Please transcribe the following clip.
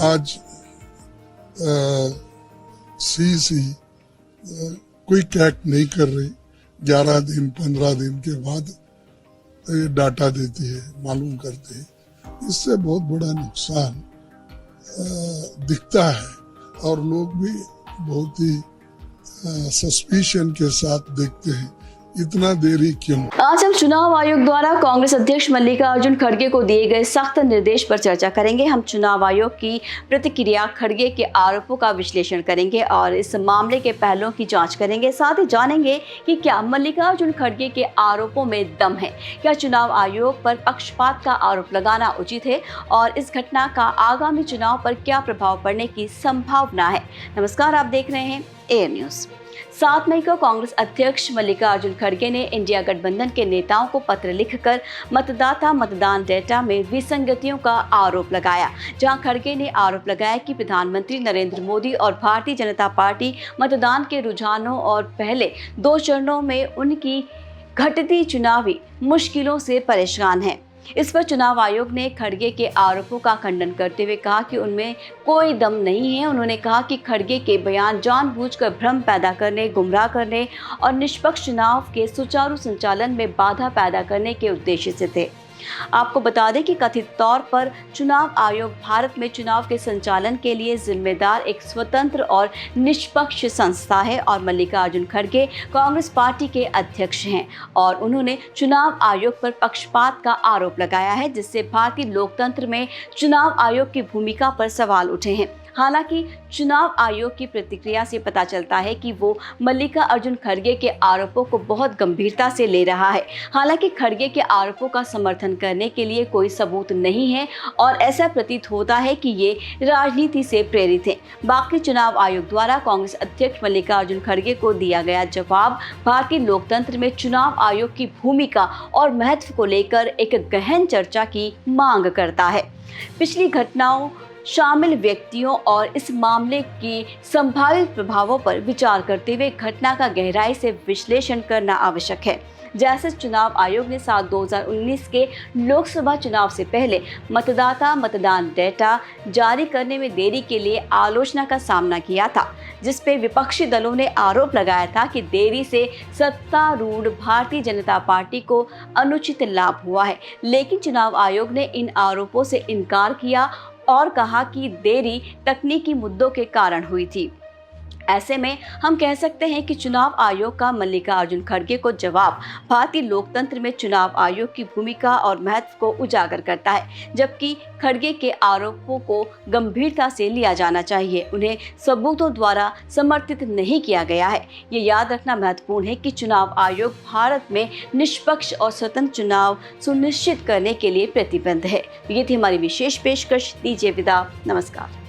आज CEC quick act नहीं कर रही, 11 दिन 15 दिन के बाद ये डाटा देती है, मालूम करती है। इससे बहुत बड़ा नुकसान दिखता है और लोग भी बहुत ही सस्पिशन के साथ देखते हैं, इतना देरी क्यों। आज हम चुनाव आयोग द्वारा कांग्रेस अध्यक्ष मल्लिकार्जुन खड़गे को दिए गए सख्त निर्देश पर चर्चा करेंगे। हम चुनाव आयोग की प्रतिक्रिया, खड़गे के आरोपों का विश्लेषण करेंगे और इस मामले के पहलुओं की जांच करेंगे। साथ ही जानेंगे कि क्या मल्लिकार्जुन खड़गे के आरोपों में दम है, क्या चुनाव आयोग पर पक्षपात का आरोप लगाना उचित है और इस घटना का आगामी चुनाव पर क्या प्रभाव पड़ने की संभावना है। नमस्कार, आप देख रहे हैं एएन न्यूज। 7 मई को कांग्रेस अध्यक्ष मल्लिकार्जुन खड़गे ने इंडिया गठबंधन के नेताओं को पत्र लिखकर मतदाता मतदान डेटा में विसंगतियों का आरोप लगाया, जहां खड़गे ने आरोप लगाया कि प्रधानमंत्री नरेंद्र मोदी और भारतीय जनता पार्टी मतदान के रुझानों और पहले 2 चरणों में उनकी घटती चुनावी मुश्किलों से परेशान है। इस पर चुनाव आयोग ने खड़गे के आरोपों का खंडन करते हुए कहा कि उनमें कोई दम नहीं है। उन्होंने कहा कि खड़गे के बयान जानबूझकर भ्रम पैदा करने, गुमराह करने और निष्पक्ष चुनाव के सुचारू संचालन में बाधा पैदा करने के उद्देश्य से थे। आपको बता दें कि कथित तौर पर चुनाव आयोग भारत में चुनाव के संचालन के लिए जिम्मेदार एक स्वतंत्र और निष्पक्ष संस्था है और मल्लिकार्जुन खड़गे कांग्रेस पार्टी के अध्यक्ष हैं और उन्होंने चुनाव आयोग पर पक्षपात का आरोप लगाया है, जिससे भारतीय लोकतंत्र में चुनाव आयोग की भूमिका पर सवाल उठे हैं। हालांकि चुनाव आयोग की प्रतिक्रिया से पता चलता है कि वो मल्लिकार्जुन खड़गे के आरोपों को बहुत गंभीरता से ले रहा है। हालांकि खड़गे के आरोपों का समर्थन करने के लिए कोई सबूत नहीं है और ऐसा प्रतीत होता है कि ये राजनीति से प्रेरित है। बाकी चुनाव आयोग द्वारा कांग्रेस अध्यक्ष मल्लिकार्जुन खड़गे को दिया गया जवाब भारतीय लोकतंत्र में चुनाव आयोग की भूमिका और महत्व को लेकर एक गहन चर्चा की मांग करता है। पिछली घटनाओं, शामिल व्यक्तियों और इस मामले की संभावित प्रभावों पर विचार करते हुए घटना का गहराई से विश्लेषण करना आवश्यक है। जैसे चुनाव आयोग ने साल 2019 के लोकसभा चुनाव से पहले मतदाता मतदान डेटा जारी करने में देरी के लिए आलोचना का सामना किया था, जिस पे विपक्षी दलों ने आरोप लगाया था कि देरी से सत्तारूढ़ भारतीय जनता पार्टी को अनुचित लाभ हुआ है। लेकिन चुनाव आयोग ने इन आरोपों से इनकार किया और कहा कि देरी तकनीकी मुद्दों के कारण हुई थी। ऐसे में हम कह सकते हैं कि चुनाव आयोग का मल्लिकार्जुन खड़गे को जवाब भारतीय लोकतंत्र में चुनाव आयोग की भूमिका और महत्व को उजागर करता है, जबकि खड़गे के आरोपों को गंभीरता से लिया जाना चाहिए। उन्हें सबूतों द्वारा समर्थित नहीं किया गया है। ये याद रखना महत्वपूर्ण है कि चुनाव आयोग भारत में निष्पक्ष और स्वतंत्र चुनाव सुनिश्चित करने के लिए प्रतिबद्ध है। ये थी हमारी विशेष पेशकश। दीजिए विदा। नमस्कार।